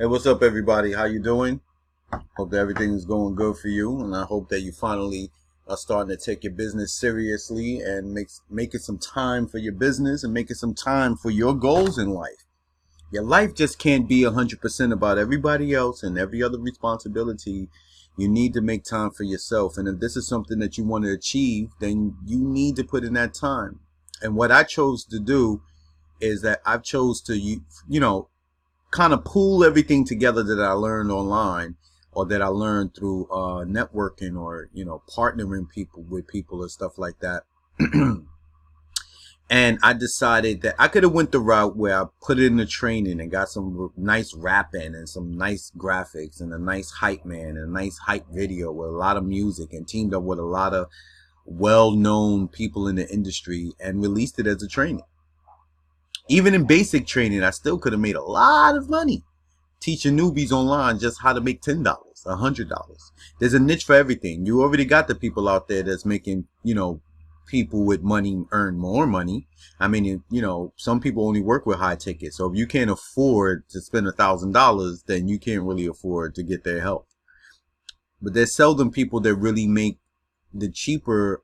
Hey, what's up, everybody? How you doing? Hope that everything is going good for you, and I hope that you finally are starting to take your business seriously and making some time for your business and making some time for your goals in life. Your life just can't be 100% about everybody else and every other responsibility. You need to make time for yourself, and if this is something that you want to achieve, then you need to put in that time. And what I chose to do is that I've chose to kind of pool everything together that I learned online or that I learned through networking or partnering people with people and stuff like that. And I decided that I could have went the route where I put in the training and got some nice rapping and some nice graphics and a nice hype man and a nice hype video with a lot of music and teamed up with a lot of well-known people in the industry and released it as a training. Even in basic training, I still could have made a lot of money teaching newbies online just how to make $10, $100. There's a niche for everything. You already got the people out there that's making, people with money earn more money. I mean, some people only work with high tickets. So if you can't afford to spend $1,000, then you can't really afford to get their help. But there's seldom people that really make the cheaper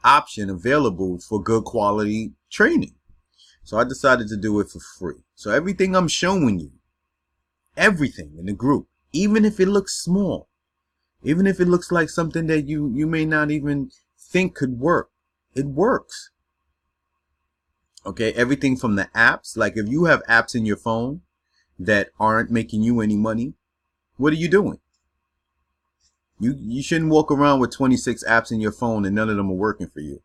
option available for good quality training. So I decided to do it for free. So everything I'm showing you, everything in the group, even if it looks small, even if it looks like something that you may not even think could work, it works. Okay, everything from the apps, like if you have apps in your phone that aren't making you any money, what are you doing? You shouldn't walk around with 26 apps in your phone and none of them are working for you.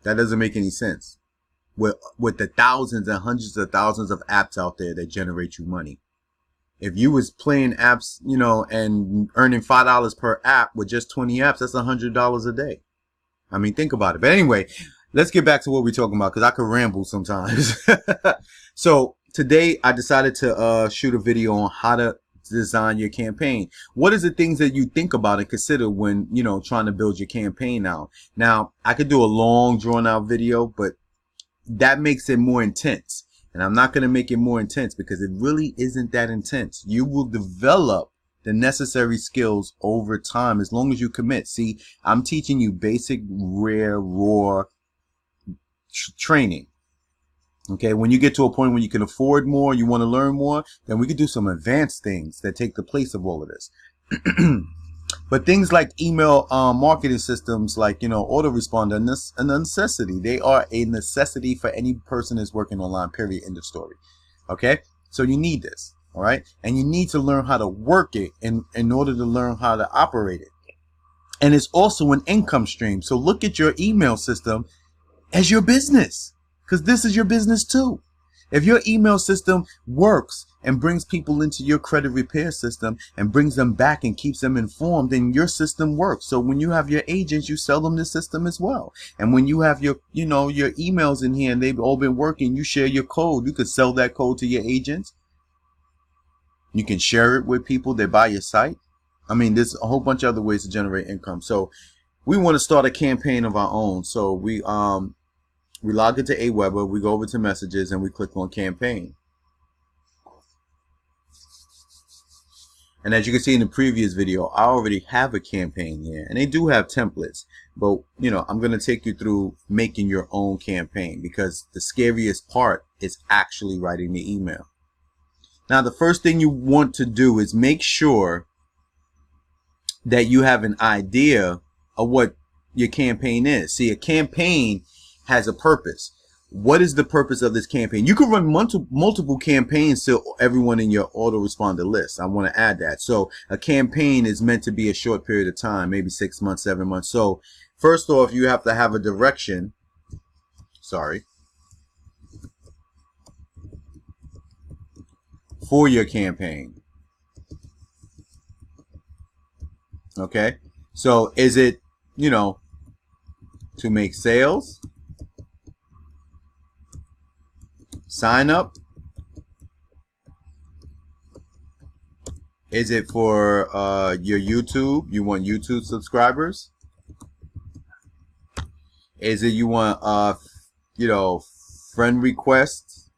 That doesn't make any sense. With the thousands and hundreds of thousands of apps out there that generate you money. If you was playing apps, and earning $5 per app with just 20 apps, that's $100 a day. I mean, think about it. But anyway, let's get back to what we're talking about because I could ramble sometimes. So today I decided to shoot a video on how to design your campaign. What is the things that you think about and consider when, trying to build your campaign out? Now, I could do a long drawn out video, but that makes it more intense. And I'm not going to make it more intense because it really isn't that intense. You will develop the necessary skills over time as long as you commit. See, I'm teaching you basic, rare, raw training. Okay, when you get to a point where you can afford more, you want to learn more, then we can do some advanced things that take the place of all of this. But things like email marketing systems, like, autoresponder, a necessity. They are a necessity for any person that's working online, period, end of story. Okay, so you need this, all right? And you need to learn how to work it in order to learn how to operate it. And it's also an income stream. So look at your email system as your business, because this is your business too. If your email system works and brings people into your credit repair system and brings them back and keeps them informed, then your system works. So when you have your agents, you sell them the system as well. And when you have your, your emails in here and they've all been working, you share your code. You could sell that code to your agents. You can share it with people that buy your site. I mean, there's a whole bunch of other ways to generate income. So we want to start a campaign of our own. So we log into Aweber, we go over to messages, and we click on campaign. And as you can see in the previous video, I already have a campaign here, and they do have templates. But, I'm going to take you through making your own campaign because the scariest part is actually writing the email. Now, the first thing you want to do is make sure that you have an idea of what your campaign is. See, a campaign has a purpose. What is the purpose of this campaign? You can run multiple campaigns to everyone in your autoresponder list. I want to add that. So a campaign is meant to be a short period of time, maybe 6 months, 7 months. So first off, you have to have a direction. For your campaign. Okay. So is it, to make sales? Sign up? Is it for your YouTube? You want YouTube subscribers? Is it you want friend requests?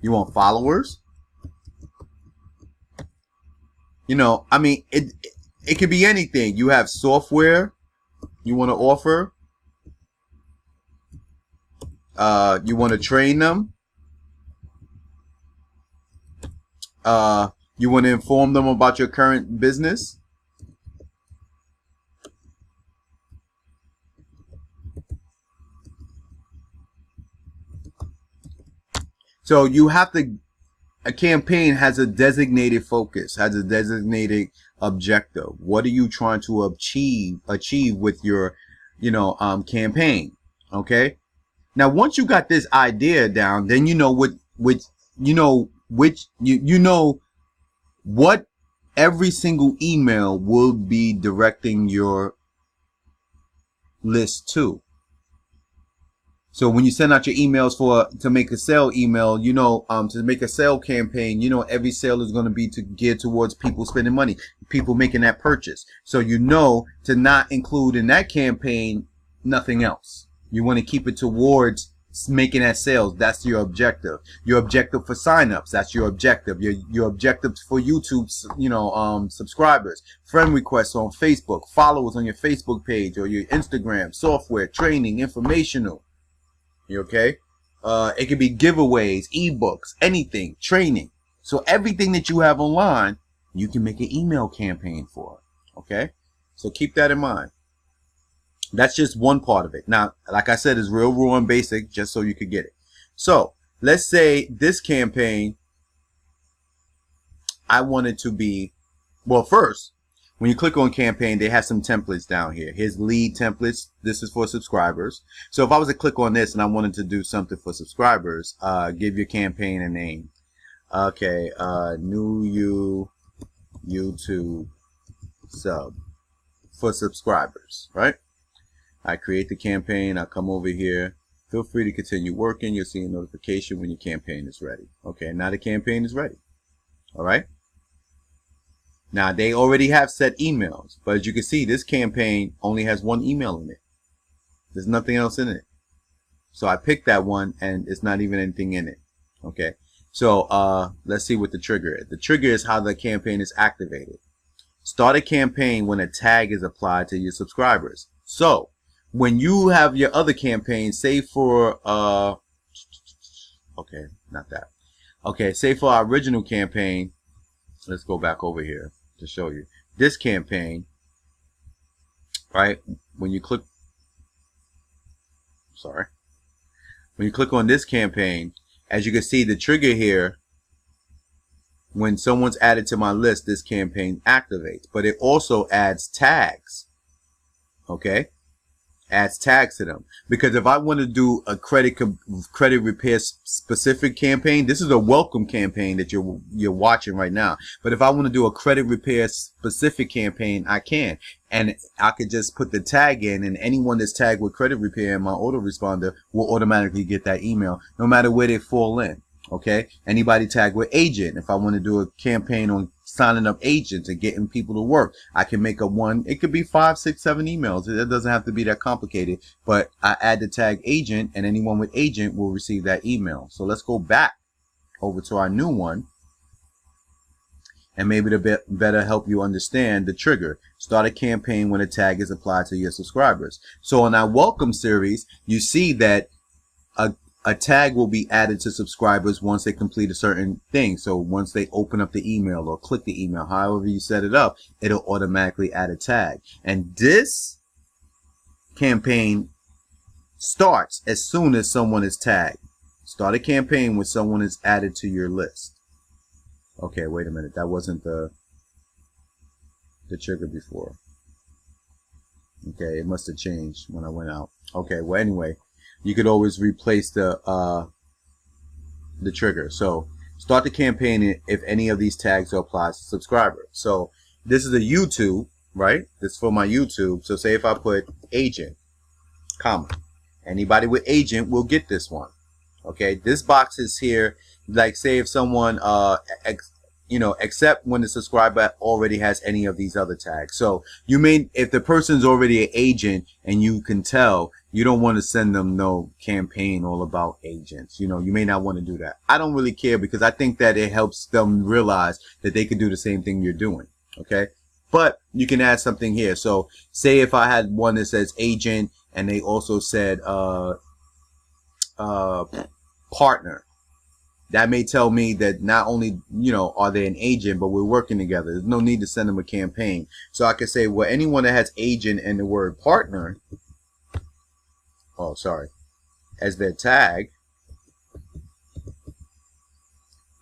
You want followers? You know, I mean, it could be anything. You have software you want to offer. You want to train them. You want to inform them about your current business. So you have to, a campaign has a designated focus, has a designated objective. What are you trying to achieve with your, campaign? Okay. Now, once you got this idea down, then you know what every single email will be directing your list to. So when you send out your emails to make a sale email, to make a sale campaign, every sale is going to be geared towards people spending money, people making that purchase. So to not include in that campaign nothing else. You want to keep it towards making that sales. That's your objective. Your objective for signups. That's your objective. Your objective for YouTube, subscribers, friend requests on Facebook, followers on your Facebook page or your Instagram, software, training, informational. You okay? It could be giveaways, ebooks, anything, training. So everything that you have online, you can make an email campaign for. Okay? So keep that in mind. That's just one part of it. Now, like I said, it's real raw and basic, just so you could get it. So let's say this campaign, I want it to be, well, first, when you click on campaign, they have some templates down here. Here's lead templates. This is for subscribers. So if I was to click on this and I wanted to do something for subscribers, give your campaign a name. Okay, NewU YouTube sub for subscribers, right? I create the campaign. I come over here. Feel free to continue working. You'll see a notification when your campaign is ready. Okay, now the campaign is ready. All right. Now, they already have set emails, but as you can see, this campaign only has one email in it. There's nothing else in it. So I picked that one, and it's not even anything in it. Okay. So let's see what the trigger is. The trigger is how the campaign is activated. Start a campaign when a tag is applied to your subscribers. So when you have your other campaign, say for, okay, not that. Okay, say for our original campaign, let's go back over here to show you this campaign, right? When you click on this campaign, as you can see, the trigger here, when someone's added to my list, this campaign activates, but it also adds tags. Okay, adds tags to them, because if I want to do a credit repair specific campaign, this is a welcome campaign that you're watching right now. But if I want to do a credit repair specific campaign, I can, and I could just put the tag in, and anyone that's tagged with credit repair in my autoresponder will automatically get that email, no matter where they fall in. Okay, anybody tagged with agent, if I want to do a campaign on signing up agents and getting people to work, I can make a one. It could be 5, 6, 7 emails. It doesn't have to be that complicated, but I add the tag agent, and anyone with agent will receive that email. So let's go back over to our new one, and maybe to better help you understand the trigger. Start a campaign when a tag is applied to your subscribers. So in our welcome series, you see that a tag will be added to subscribers once they complete a certain thing. So once they open up the email or click the email, however you set it up, it'll automatically add a tag. And this campaign starts as soon as someone is tagged. Start a campaign when someone is added to your list. Okay, wait a minute. That wasn't the trigger before. Okay, it must have changed when I went out. Okay, well, anyway, you could always replace the trigger. So start the campaign if any of these tags are applied to subscribers. So this is a YouTube, right? This is for my YouTube. So say if I put agent, comma, anybody with agent will get this one. Okay, this box is here. Like say if someone except when the subscriber already has any of these other tags. So you may, if the person's already an agent and you can tell, you don't want to send them no campaign all about agents. You know, you may not want to do that. I don't really care because I think that it helps them realize that they can do the same thing you're doing. Okay. But you can add something here. So say if I had one that says agent and they also said, partner. That may tell me that not only, you know, are they an agent, but we're working together. There's no need to send them a campaign. So I can say, well, anyone that has agent and the word partner, as their tag,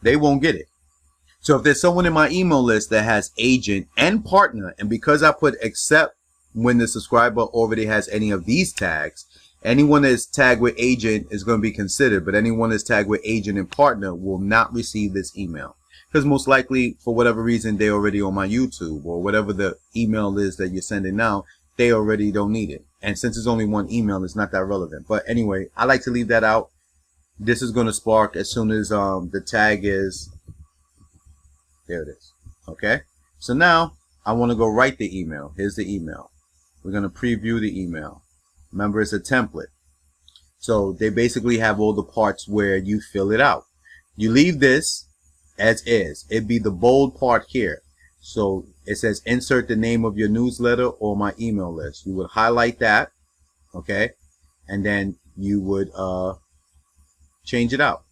they won't get it. So if there's someone in my email list that has agent and partner, and because I put accept when the subscriber already has any of these tags, anyone that's tagged with agent is going to be considered, but anyone that's tagged with agent and partner will not receive this email. Because most likely, for whatever reason, they're already on my YouTube, or whatever the email is that you're sending now, they already don't need it. And since it's only one email, it's not that relevant. But anyway, I like to leave that out. This is going to spark as soon as the tag is, there it is. Okay, so now I want to go write the email. Here's the email. We're going to preview the email. Remember, it's a template. So they basically have all the parts where you fill it out. You leave this as is. It'd be the bold part here. So it says insert the name of your newsletter or my email list. You would highlight that, okay? And then you would change it out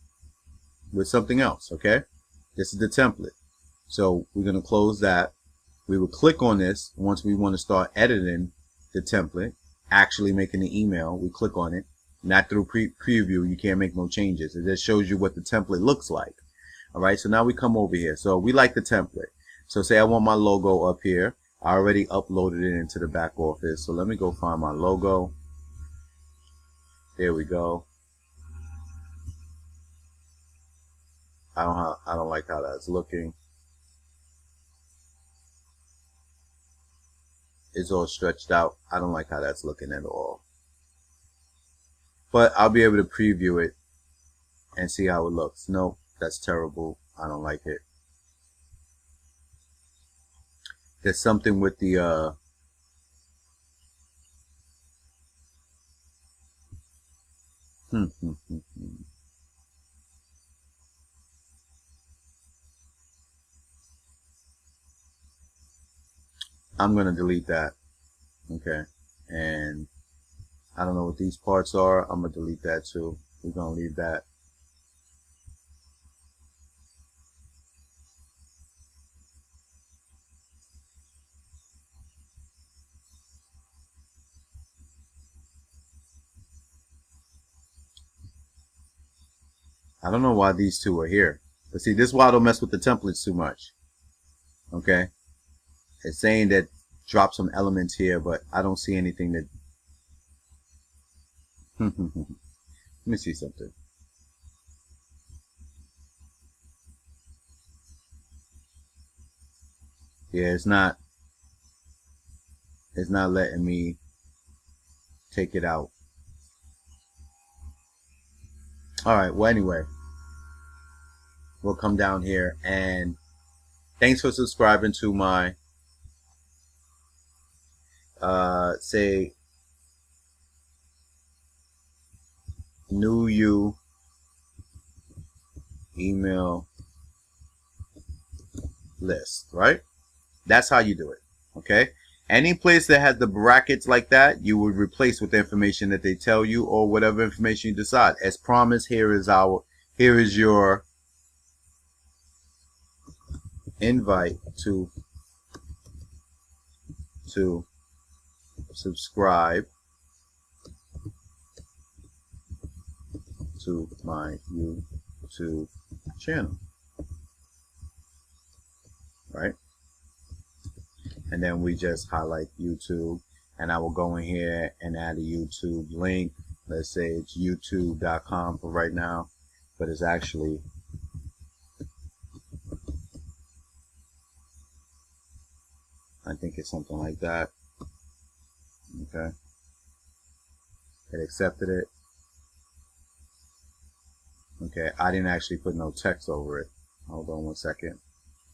with something else, okay? This is the template. So we're going to close that. We will click on this once we want to start editing the template. Actually making the email, we click on it. Not through preview, you can't make no changes. It just shows you what the template looks like. All right, so now we come over here. So we like the template. So say I want my logo up here. I already uploaded it into the back office. So let me go find my logo. There we go. I don't like how that's looking. It's all stretched out. I don't like how that's looking at all. But I'll be able to preview it and see how it looks. Nope, that's terrible. I don't like it. There's something with the I'm gonna delete that. Okay, and I don't know what these parts are. I'm gonna delete that too. We're gonna leave that. I don't know why these two are here. But see, this is why I don't mess with the templates too much. Okay, it's saying that drop some elements here, but I don't see anything that. Let me see something. Yeah, it's not letting me take it out. All right, well, anyway, we'll come down here, and thanks for subscribing to my say NewU email list, right? That's how you do it. Okay, any place that has the brackets like that, you would replace with the information that they tell you or whatever information you decide. As promised, here is your invite to subscribe to my YouTube channel, right? And then we just highlight YouTube, and I will go in here and add a YouTube link. Let's say it's youtube.com for right now, but it's actually I think it's something like that. Okay, it accepted it. Okay, I didn't actually put no text over it. Hold on one second.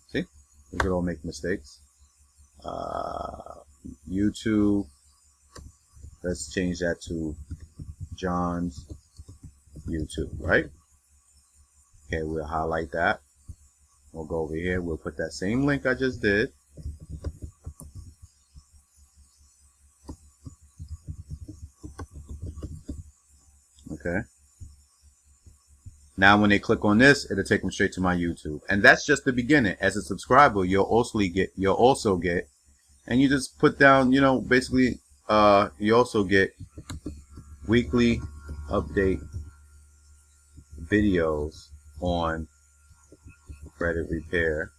See, we could all make mistakes. YouTube Let's change that to John's YouTube, right? Okay, we'll highlight that. We'll go over here. We'll put that same link I just did. Okay. Now when they click on this, it'll take them straight to my YouTube. And that's just the beginning. As a subscriber, you'll also get, and you just put down, you know, basically, you also get weekly update videos on credit repair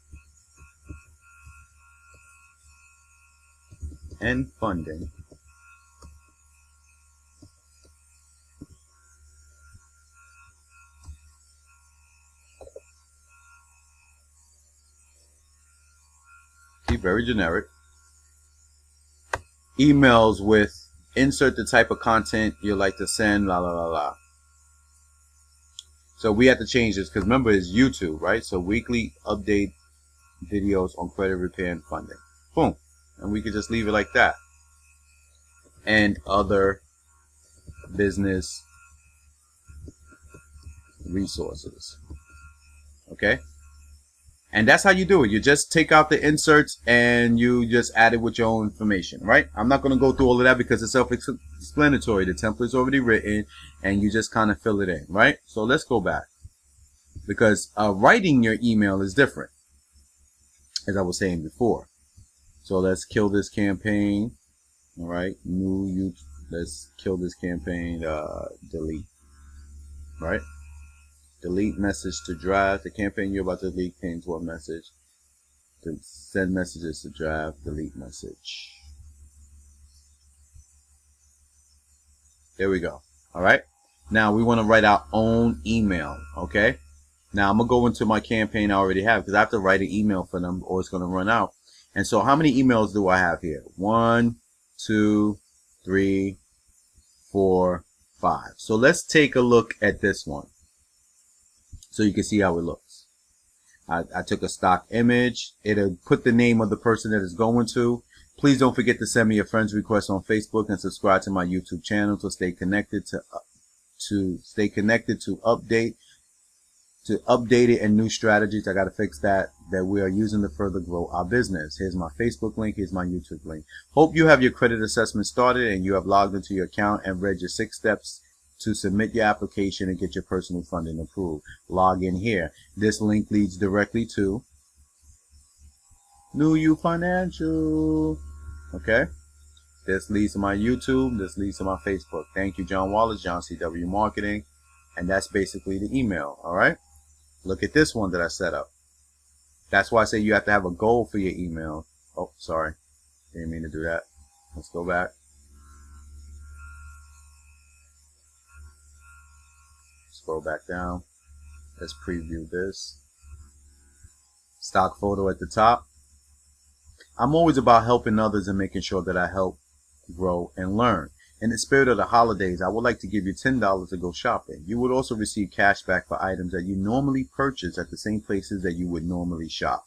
and funding. See, very generic. Emails with insert the type of content you like to send, la la la la. So we have to change this because remember it's YouTube, right? So weekly update videos on credit repair and funding. Boom. And we could just leave it like that. And other business resources. Okay? And that's how you do it. You just take out the inserts and you just add it with your own information, right? I'm not going to go through all of that because it's self-explanatory. The template's already written and you just kind of fill it in, right? So let's go back because writing your email is different, as I was saying before. So let's kill this campaign. All right, let's kill this campaign. Delete, right? Delete message to drive. The campaign you're about to delete contains one message. To send messages to drive, delete message. There we go. All right. Now we want to write our own email. Okay. Now I'm going to go into my campaign I already have because I have to write an email for them or it's going to run out. And so how many emails do I have here? 1, 2, 3, 4, 5. So let's take a look at this one, so you can see how it looks. I took a stock image. It'll put the name of the person that it's going to. Please don't forget to send me a friend's request on Facebook and subscribe to my YouTube channel to stay connected to update it and new strategies. I got to fix that we are using to further grow our business. Here's my Facebook link. Here's my YouTube link. Hope you have your credit assessment started and you have logged into your account and read your 6 steps to submit your application and get your personal funding approved. Log in here. This link leads directly to NewU Financial. Okay. This leads to my YouTube. This leads to my Facebook. Thank you, John Wallace, John CW Marketing. And that's basically the email. All right. Look at this one that I set up. That's why I say you have to have a goal for your email. Oh, sorry. Didn't mean to do that. Let's go back. Scroll back down. Let's preview this. Stock photo at the top. I'm always about helping others and making sure that I help grow and learn. In the spirit of the holidays, I would like to give you $10 to go shopping. You would also receive cash back for items that you normally purchase at the same places that you would normally shop.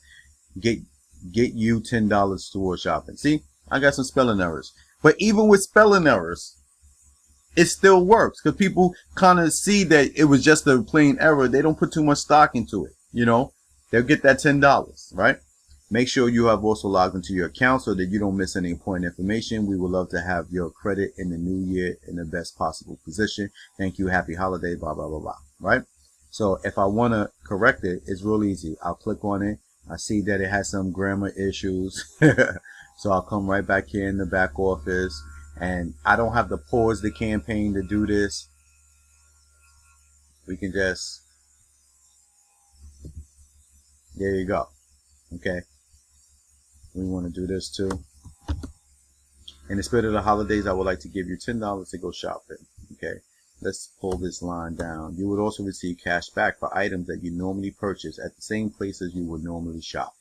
Get you $10 towards shopping. See, I got some spelling errors. But even with spelling errors, it still works because people kind of see that it was just a plain error. They don't put too much stock into it. You know, they'll get that $10, right? Make sure you have also logged into your account so that you don't miss any important information. We would love to have your credit in the new year in the best possible position. Thank you. Happy holiday, blah, blah, blah, blah, right? So if I want to correct it, it's real easy. I'll click on it. I see that it has some grammar issues. So I'll come right back here in the back office. And I don't have to pause the campaign to do this. We can just, there you go. Okay. We want to do this too. In the spirit of the holidays, I would like to give you $10 to go shopping. Okay. Let's pull this line down. You would also receive cash back for items that you normally purchase at the same places you would normally shop.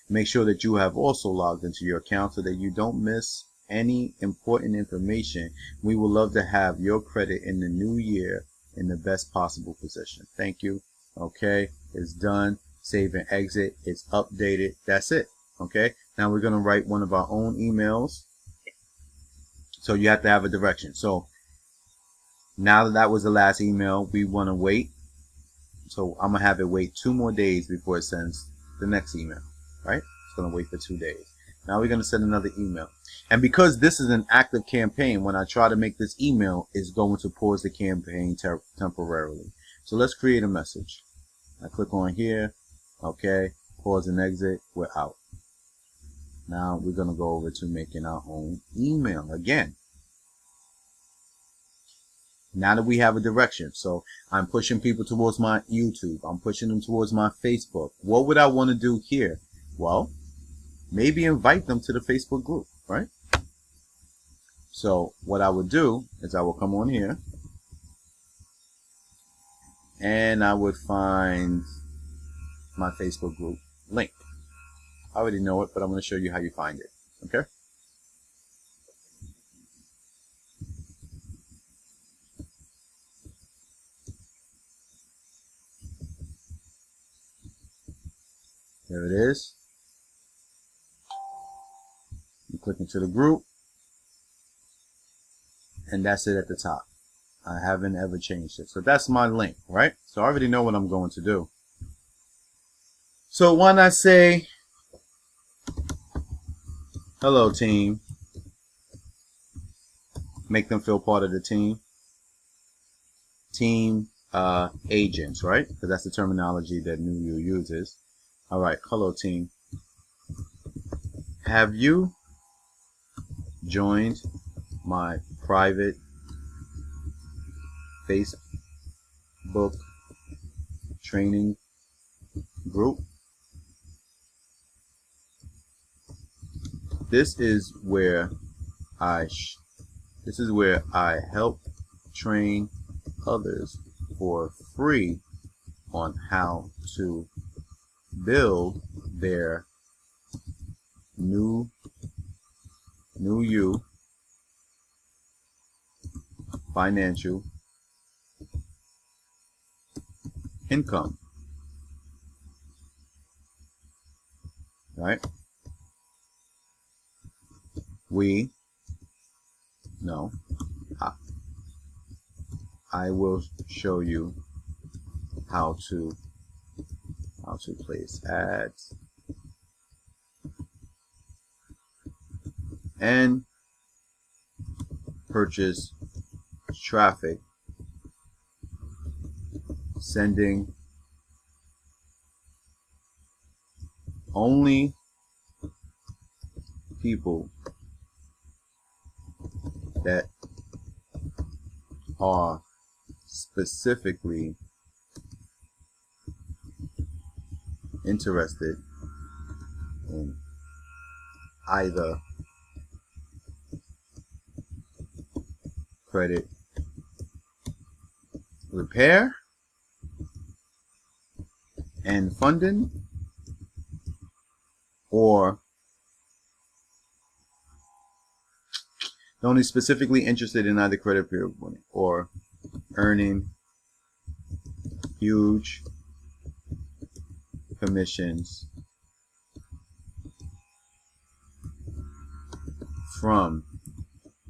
Make sure that you have also logged into your account so that you don't miss any important information. We would love to have your credit in the new year in the best possible position. Thank you. Okay. It's done. Save and exit. It's updated. That's it. Okay. Now we're going to write one of our own emails. So you have to have a direction. So now that was the last email, we want to wait. So I'm going to have it wait 2 more days before it sends the next email, right? It's going to wait for 2 days. Now we're going to send another email. And because this is an active campaign, when I try to make this email, it's going to pause the campaign temporarily. So let's create a message. I click on here. Okay. Pause and exit. We're out. Now we're going to go over to making our own email again. Now that we have a direction, so I'm pushing people towards my YouTube. I'm pushing them towards my Facebook. What would I want to do here? Well, maybe invite them to the Facebook group, right? So what I would do is I will come on here and I would find my Facebook group link. I already know it, but I'm going to show you how you find it. Okay. There it is. You click into the group, and that's it at the top. I haven't ever changed it. So that's my link, right? So I already know what I'm going to do. So why not say, hello team. Make them feel part of the team. Team agents, right? Because that's the terminology that NewU uses. All right, hello team. Have you joined my private Facebook training group? This is where I help train others for free on how to build their NewU Financial income. Right? I will show you how to place ads and purchase traffic, sending only people that are specifically interested in either credit repair and funding, or only specifically interested in either credit repair or earning huge commissions from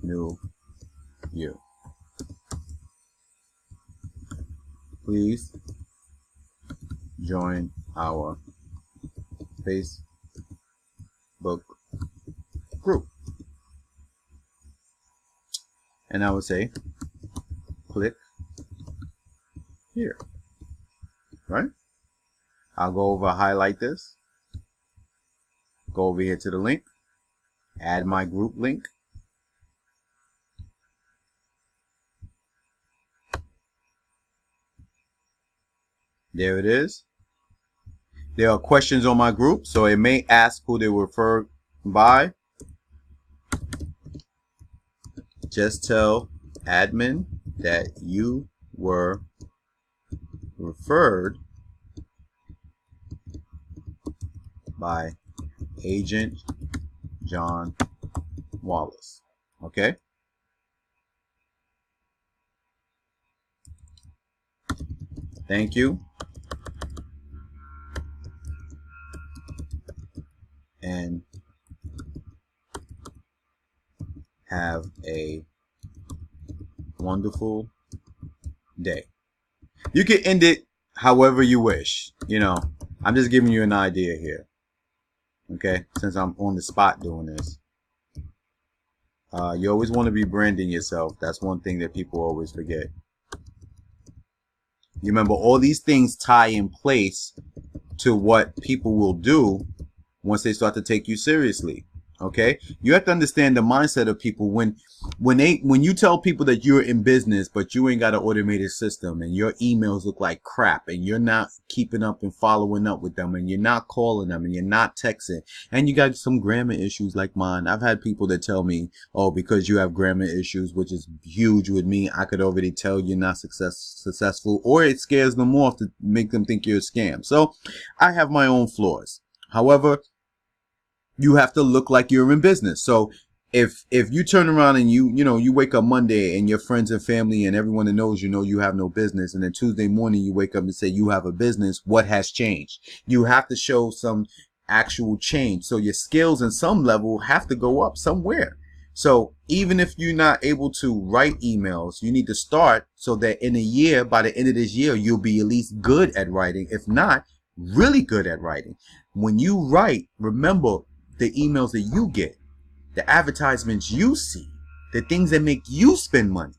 NewU. Please join our Facebook group. And I would say, click here, right? I'll go over, highlight this, go over here to the link, add my group link. There it is. There are questions on my group, so it may ask who they were referred by. Just tell admin that you were referred by Agent John Wallace. Okay? Thank you. And have a wonderful day. You can end it however you wish. You know, I'm just giving you an idea here. Okay, since I'm on the spot doing this. You always want to be branding yourself. That's one thing that people always forget. You remember, all these things tie in place to what people will do once they start to take you seriously. Okay, you have to understand the mindset of people when you tell people that you're in business but you ain't got an automated system and your emails look like crap and you're not keeping up and following up with them and you're not calling them and you're not texting and you got some grammar issues like mine. I've had people that tell me, oh, because you have grammar issues, which is huge with me, I could already tell you're not successful, or it scares them off to make them think you're a scam. So I have my own flaws. However, you have to look like you're in business. So if you turn around and you wake up Monday and your friends and family and everyone that knows you have no business, and then Tuesday morning you wake up and say you have a business, what has changed? You have to show some actual change. So your skills in some level have to go up somewhere. So even if you're not able to write emails, you need to start so that in a year, by the end of this year, you'll be at least good at writing. If not, really good at writing. When you write, remember, the emails that you get, the advertisements you see, the things that make you spend money.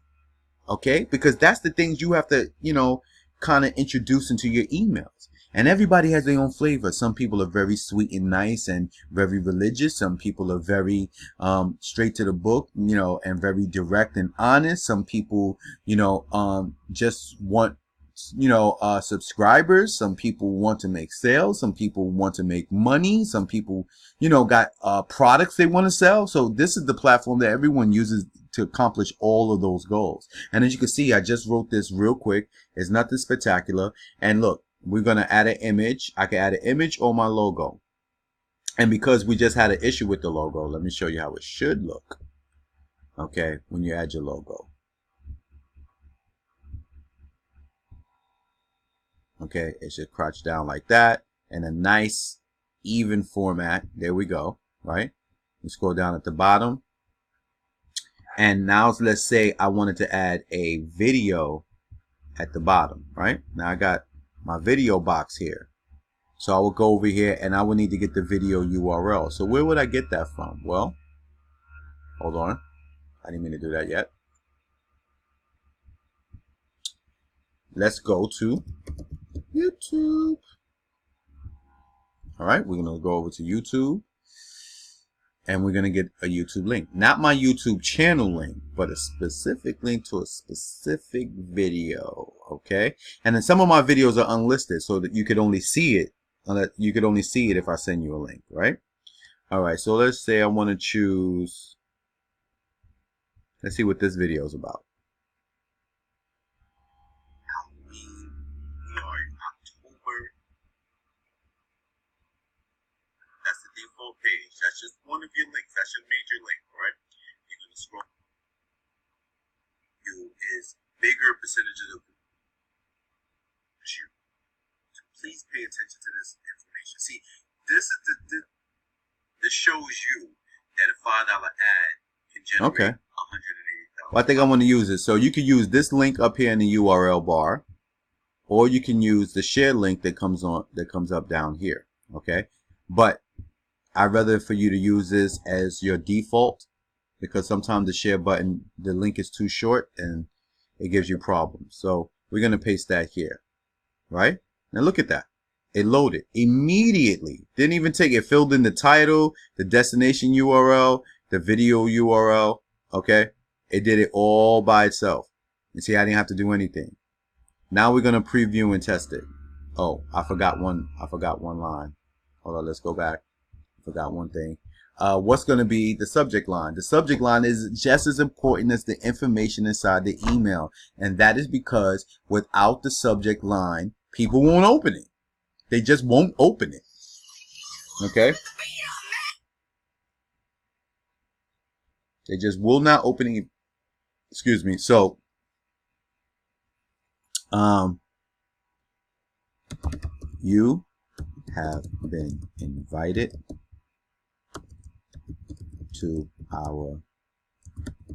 Okay? Because that's the things you have to, kind of introduce into your emails. And everybody has their own flavor. Some people are very sweet and nice and very religious. Some people are very straight to the book, and very direct and honest. Some people, just want subscribers. Some people want to make sales. Some people want to make money. Some people, got products they want to sell. So this is the platform that everyone uses to accomplish all of those goals. And as you can see, I just wrote this real quick. It's nothing spectacular. And look, we're going to add an image. I can add an image or my logo. And because we just had an issue with the logo, let me show you how it should look. Okay, when you add your logo. Okay, it should crouch down like that in a nice, even format. There we go, right? You scroll down at the bottom. And now let's say I wanted to add a video at the bottom, right? Now I got my video box here. So I will go over here and I will need to get the video URL. So where would I get that from? Well, hold on. I didn't mean to do that yet. Let's go to YouTube. All right, we're going to go over to YouTube and we're going to get a YouTube link. Not my YouTube channel link, but a specific link to a specific video. Okay. And then some of my videos are unlisted so that you could only see it. You could only see it if I send you a link, right? All right. So let's say I want to choose. Let's see what this video is about. That's the default page. That's just one of your links. That's your major link, right? You're going to scroll. You is bigger percentages of you. So please pay attention to this information. See, this is this shows you that a $5 ad can generate $180,000. Well, I think I'm going to use it. So you can use this link up here in the URL bar, or you can use the share link that comes up down here. Okay, but I'd rather for you to use this as your default, because sometimes the share button, the link is too short and it gives you problems. So we're going to paste that here, right? Now look at that. It loaded immediately. Didn't even take it. Filled in the title, the destination URL, the video URL. Okay. It did it all by itself. You see, I didn't have to do anything. Now we're going to preview and test it. Oh, I forgot one line. Hold on. Let's go back. Forgot one thing. What's going to be the subject line? The subject line is just as important as the information inside the email. And that is because without the subject line, people won't open it. They just won't open it. Okay? They just will not open it. Excuse me. So, you have been invited to our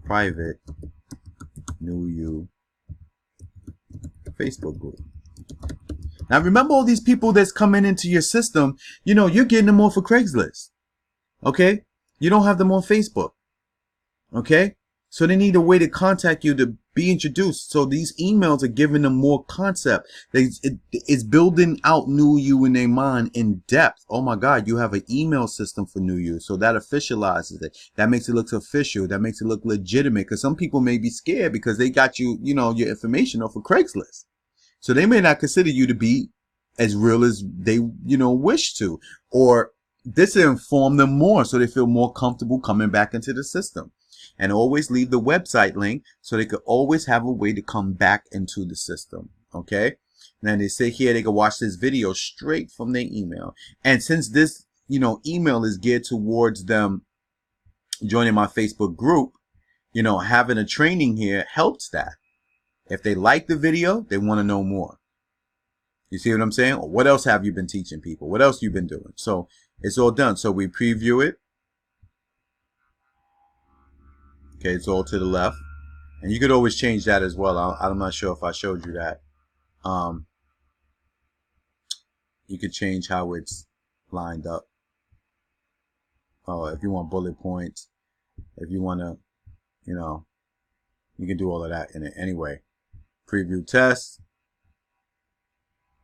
private NewU Facebook group. Now remember all these people that's coming into your system, you know, you're getting them off of Craigslist. Okay? You don't have them on Facebook. Okay? So they need a way to contact you to be introduced. So these emails are giving them more concept. It's building out NewU in their mind in depth. Oh my God, you have an email system for NewU. So that officializes it. That makes it look official. That makes it look legitimate. Because some people may be scared because they got you, you know, your information off of Craigslist. So they may not consider you to be as real as they, you know, wish to. Or this will inform them more so they feel more comfortable coming back into the system. And always leave the website link so they could always have a way to come back into the system. Okay. And then they say here they can watch this video straight from their email. And since this, you know, email is geared towards them joining my Facebook group, you know, having a training here helps that. If they like the video, they want to know more. You see what I'm saying? Or what else have you been teaching people? What else you been doing? So it's all done. So we preview it. Okay, it's all to the left. And you could always change that as well. I'm not sure if I showed you that. You could change how it's lined up. Oh, if you want bullet points, if you want to, you know, you can do all of that in it anyway. Preview test.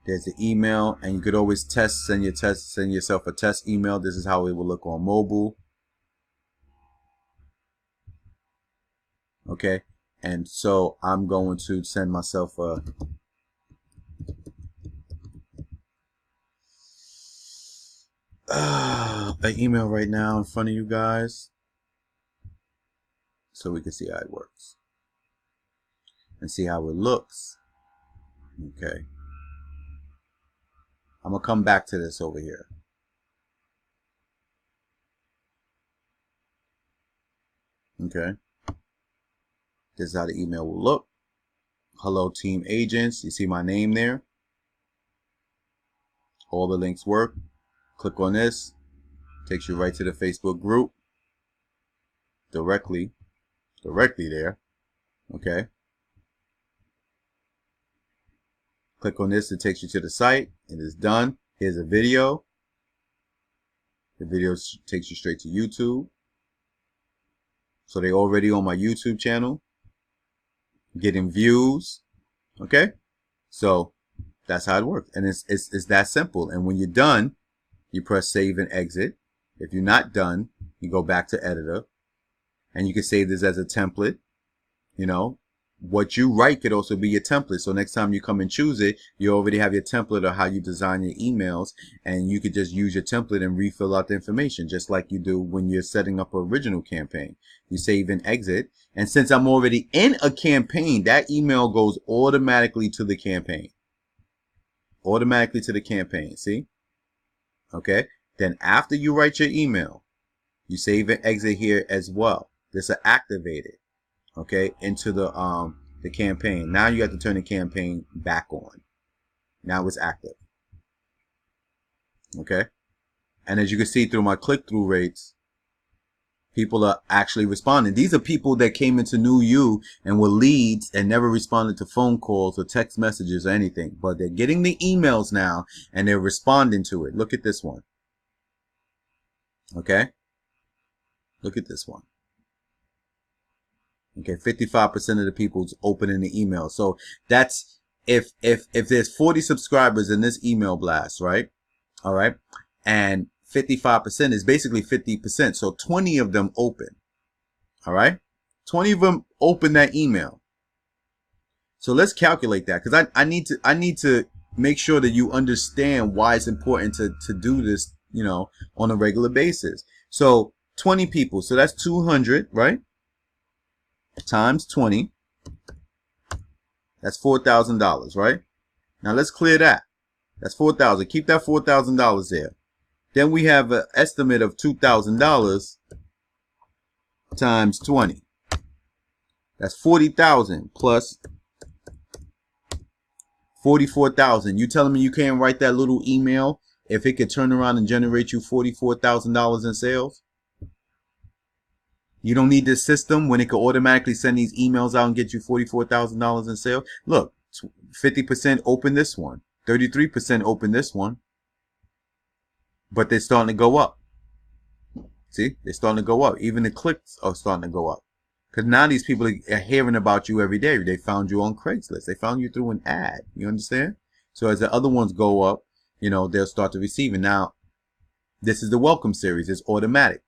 There's the email, and you could always send yourself a test email. This is how it will look on mobile. Okay, and so I'm going to send myself an email right now in front of you guys so we can see how it works and see how it looks. Okay, I'm gonna come back to this over here. Okay, this is how the email will look. Hello team agents, you see my name there. All the links work. Click on this, takes you right to the Facebook group directly there. Okay, click on this, it takes you to the site. It is done. Here's a video. The video takes you straight to YouTube. So they already on my YouTube channel, getting views. Okay, so that's how it works, and it's that simple. And when you're done, you press save and exit. If you're not done, you go back to editor, and you can save this as a template. You know, what you write could also be your template. So next time you come and choose it, you already have your template of how you design your emails, and you could just use your template and refill out the information, just like you do when you're setting up an original campaign. You save and exit, and since I'm already in a campaign, that email goes automatically to the campaign. Automatically to the campaign, see? Okay, then after you write your email, you save and exit here as well. This will activate it, okay, into the campaign. Now you have to turn the campaign back on. Now it's active. Okay, and as you can see through my click-through rates, people are actually responding. These are people that came into NewU and were leads and never responded to phone calls or text messages or anything, but they're getting the emails now and they're responding to it. Look at this one. Okay, look at this one. Okay, 55% of the people's opening the email. So that's if there's 40 subscribers in this email blast, right? All right, and 55% is basically 50%. So 20 of them open. All right, 20 of them open that email. So let's calculate that, because I need to make sure that you understand why it's important to do this, you know, on a regular basis. So 20 people, so that's 200, right? Times 20, that's $4,000, right? Now let's clear that. That's $4,000. Keep that $4,000 there. Then we have an estimate of $2,000 times 20. That's 40,000 plus 44,000. You telling me you can't write that little email if it could turn around and generate you $44,000 in sales? You don't need this system when it could automatically send these emails out and get you $44,000 in sales. Look, 50% open this one, 33% open this one, but they're starting to go up. See, they're starting to go up. Even the clicks are starting to go up. Because now these people are hearing about you every day. They found you on Craigslist. They found you through an ad. You understand? So as the other ones go up, you know, they'll start to receive it. Now, this is the welcome series. It's automatic.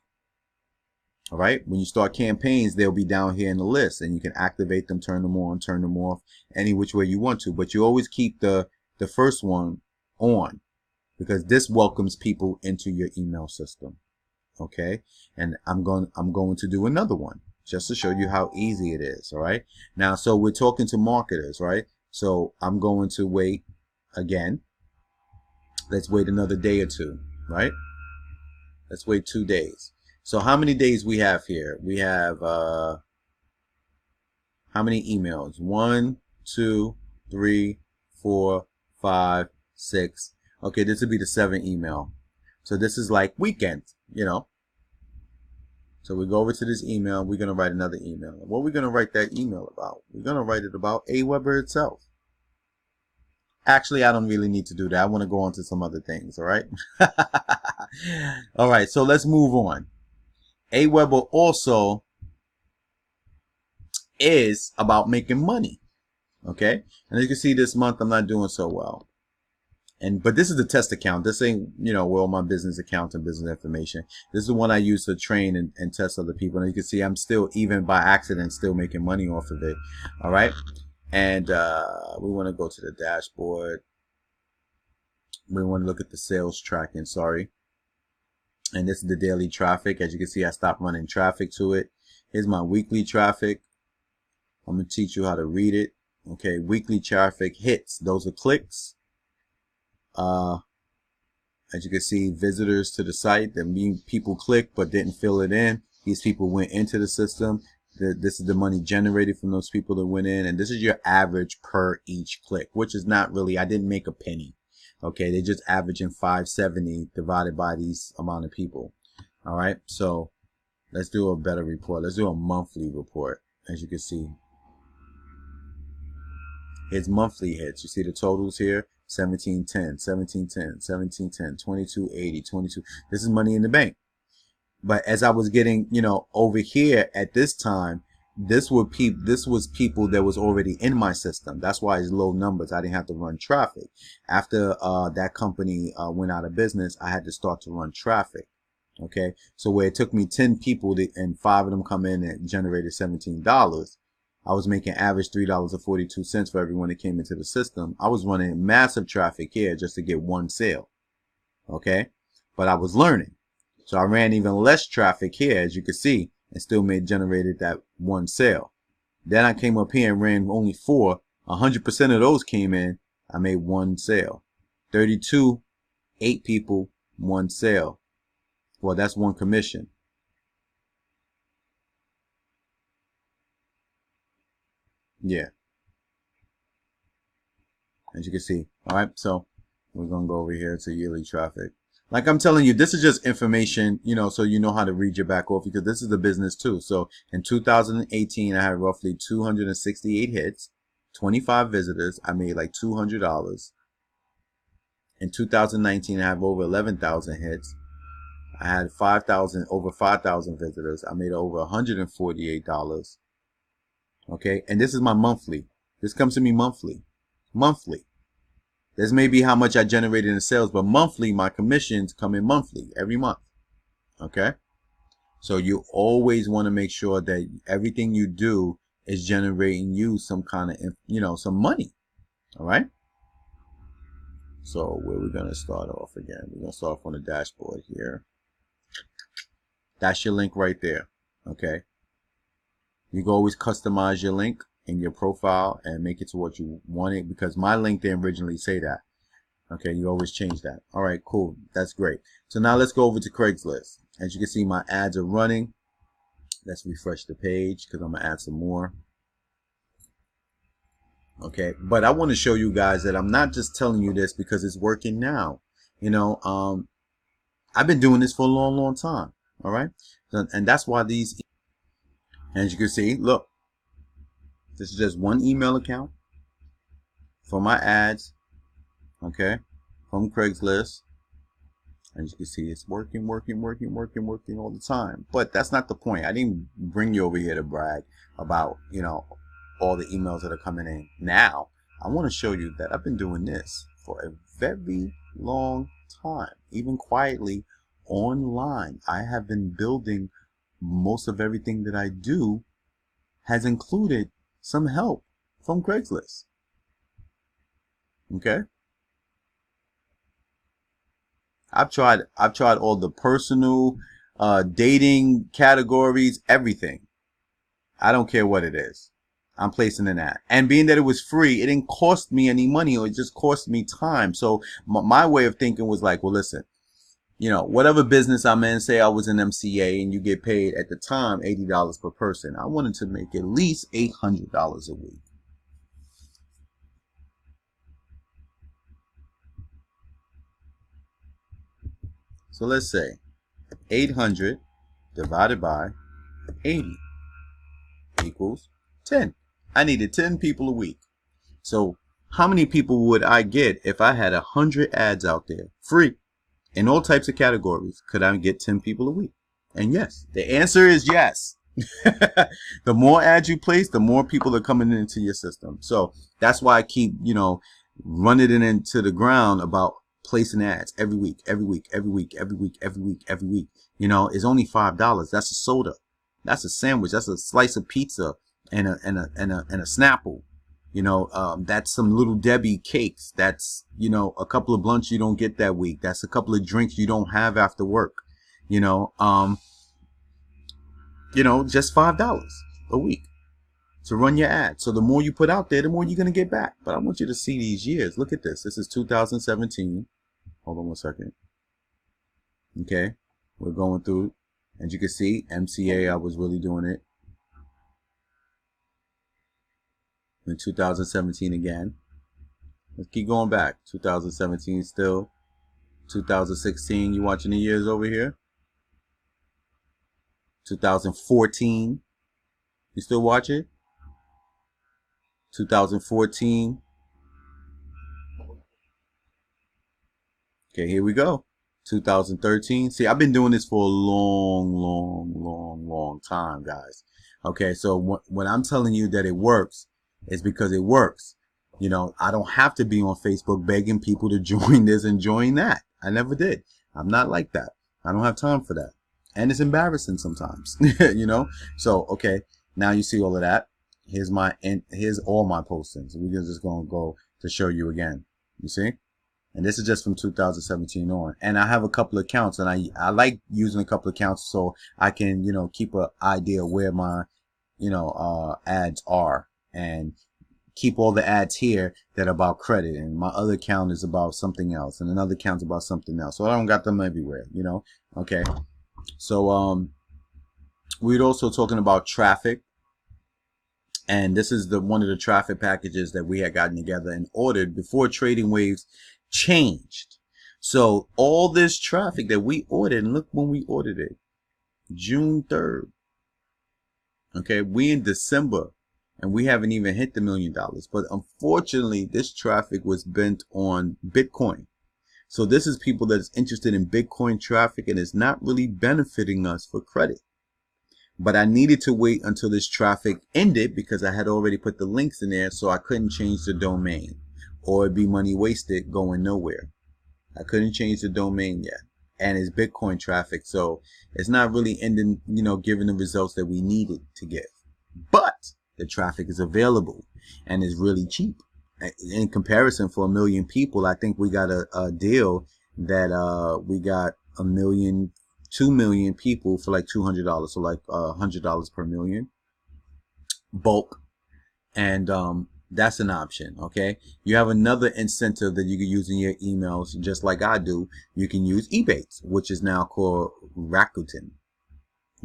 All right. When you start campaigns, they'll be down here in the list, and you can activate them, turn them on, turn them off, any which way you want to. But you always keep the first one on, because this welcomes people into your email system. Okay. And I'm going to do another one just to show you how easy it is. All right. Now, so we're talking to marketers, right? So I'm going to wait again. Let's wait another day or two, right? Let's wait 2 days. So how many days we have here? We have how many emails? 1, 2, 3, 4, 5, 6. Okay, this would be the 7th email. So this is like weekend, you know. So we go over to this email. We're going to write another email. What are we going to write that email about? We're going to write it about Aweber itself. Actually, I don't really need to do that. I want to go on to some other things, all right? All right, so let's move on. Aweber also is about making money, okay? And as you can see, this month I'm not doing so well. But this is the test account. This ain't, you know, where all my business accounts and business information. This is the one I use to train and test other people. And you can see I'm still, even by accident, still making money off of it, all right? And we want to go to the dashboard. We want to look at the sales tracking, sorry. And this is the daily traffic. As you can see, I stopped running traffic to it. Here's my weekly traffic. I'm going to teach you how to read it. Okay, weekly traffic hits. Those are clicks. As you can see, visitors to the site. That mean people clicked but didn't fill it in. These people went into the system. This is the money generated from those people that went in. And this is your average per each click, which is not really, I didn't make a penny. Okay, they're just averaging 570 divided by these amount of people. All right, so let's do a better report. Let's do a monthly report. As you can see, it's monthly hits. You see the totals here: 1710, 1710, 1710, 2280, 22. This is money in the bank. But as I was getting, you know, over here at this time, this was people that was already in my system. That's why it's low numbers. I didn't have to run traffic. After that company went out of business, I had to start to run traffic. Okay, so where it took me 10 people and 5 of them come in and generated $17, I was making average $3.42 for everyone that came into the system. I was running massive traffic here just to get one sale. Okay, but I was learning. So I ran even less traffic here, as you can see, and still generated that one sale. Then I came up here and ran only 4. 100% of those came in. I made one sale. 32, 8 people, one sale. Well, that's one commission. Yeah. As you can see. All right. So we're going to go over here to yearly traffic. Like I'm telling you, this is just information, you know, so you know how to read your back off, because this is the business too. So in 2018, I had roughly 268 hits, 25 visitors. I made like $200. In 2019, I have over 11,000 hits. I had over 5,000 visitors. I made over $148. Okay. And this is my monthly. This comes to me monthly. Monthly. This may be how much I generated in sales, but monthly, my commissions come in monthly, every month. Okay? So you always want to make sure that everything you do is generating you some kind of, you know, some money. All right? So where we're going to start off again. We're going to start off on the dashboard here. That's your link right there. Okay? You can always customize your link in your profile and make it to what you want it, because my link didn't originally say that. Okay, you always change that. All right, cool. That's great. So now let's go over to Craigslist. As you can see, my ads are running. Let's refresh the page because I'm going to add some more. Okay, but I want to show you guys that I'm not just telling you this because it's working now. You know, I've been doing this for a long, long time. All right, and that's why these As you can see, look, this is just one email account for my ads, okay, from Craigslist. As you can see, it's working all the time. But that's not the point. I didn't bring you over here to brag about, all the emails that are coming in. Now, I want to show you that I've been doing this for a very long time, even quietly online. I have been building most of everything that I do has included some help from Craigslist. Okay? I've tried all the personal, dating categories, everything. I don't care what it is. I'm placing an ad. And being that it was free, it didn't cost me any money, or it just cost me time. So my way of thinking was like, well, listen, whatever business I'm in, say I was an MCA and you get paid at the time $80 per person. I wanted to make at least $800 a week. So let's say 800 divided by 80 equals 10. I needed 10 people a week. So how many people would I get if I had 100 ads out there free in all types of categories? Could I get 10 people a week? And yes, the answer is yes. The more ads you place, the more people are coming into your system. So that's why I keep, running it into the ground about placing ads every week. It's only $5. That's a soda. That's a sandwich. That's a slice of pizza and a Snapple. That's some Little Debbie cakes. That's, a couple of blunts you don't get that week. That's a couple of drinks you don't have after work. Just $5 a week to run your ad. So the more you put out there, the more you're going to get back. But I want you to see these years. Look at this. This is 2017. Hold on one second. Okay. We're going through. As you can see, MCA, I was really doing it. In 2017 again. Let's keep going back. 2017 still. 2016, you watching the years over here? 2014, you still watching? 2014. Okay, here we go. 2013. See, I've been doing this for a long time, guys. Okay, so when I'm telling you that it works, it's because it works. I don't have to be on Facebook begging people to join this and join that. I never did. I'm not like that. I don't have time for that. And it's embarrassing sometimes, So, okay, now you see all of that. Here's all my postings. We're just going to go to show you again. You see? And this is just from 2017 on. And I have a couple of accounts, and I like using a couple of accounts so I can, keep an idea where my, ads are, and keep all the ads here that are about credit. And my other account is about something else, and another account is about something else. So I don't got them everywhere, Okay. So, we're also talking about traffic. And this is one of the traffic packages that we had gotten together and ordered before Trading Waves changed. So all this traffic that we ordered, and look when we ordered it, June 3rd. Okay, we in December, and we haven't even hit the $1 million. But unfortunately, this traffic was bent on Bitcoin. So this is people that's interested in Bitcoin traffic, and it's not really benefiting us for credit. But I needed to wait until this traffic ended because I had already put the links in there, so I couldn't change the domain, or it'd be money wasted going nowhere. I couldn't change the domain yet. And it's Bitcoin traffic, so it's not really ending, giving the results that we needed to give. But the traffic is available and is really cheap. In comparison, for 1 million people, I think we got a deal that we got 2 million people for like $200, so like $100 per million bulk, and that's an option. Okay, you have another incentive that you can use in your emails, just like I do. You can use Ebates, which is now called Rakuten.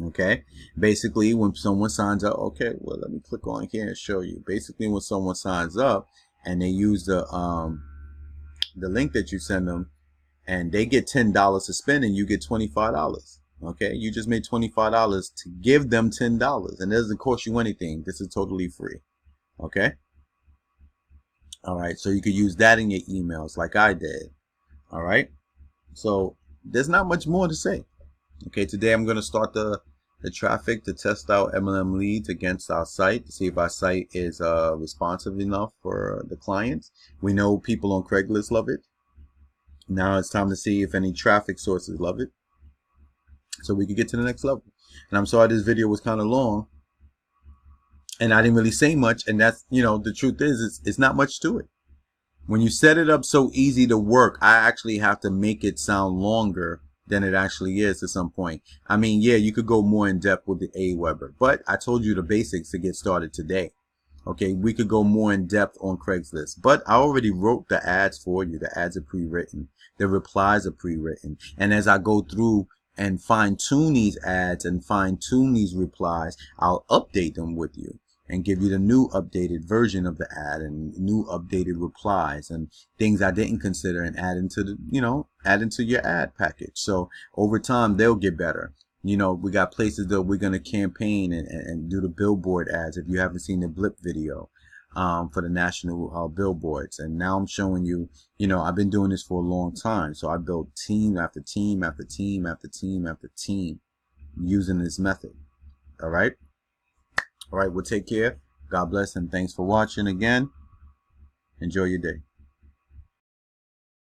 Okay, basically when someone signs up, okay, well, let me click on here and show you. Basically, when someone signs up and they use the link that you send them, and they get $10 to spend, and you get $25. Okay, you just made $25 to give them $10, and it doesn't cost you anything. This is totally free. Okay. All right, so you could use that in your emails like I did. All right, so there's not much more to say. Okay, today I'm going to start the traffic to test out MLM leads against our site to see if our site is responsive enough for the clients. We know people on Craigslist love it. Now it's time to see if any traffic sources love it, so we can get to the next level. And I'm sorry this video was kind of long and I didn't really say much, and that's, the truth is it's not much to it. When you set it up so easy to work, I actually have to make it sound longer than it actually is at some point. I mean, yeah, you could go more in depth with the Aweber, but I told you the basics to get started today. Okay, we could go more in depth on Craigslist, but I already wrote the ads for you. The ads are pre-written. The replies are pre-written. And as I go through and fine tune these ads and fine tune these replies, I'll update them with you and give you the new updated version of the ad and new updated replies and things I didn't consider, and add into the, add into your ad package. So over time, they'll get better. We got places that we're going to campaign and do the billboard ads. If you haven't seen the blip video, for the national billboards. And now I'm showing you, I've been doing this for a long time. So I built team after team after team after team after team using this method. All right. All right, well, take care. God bless, and thanks for watching again. Enjoy your day.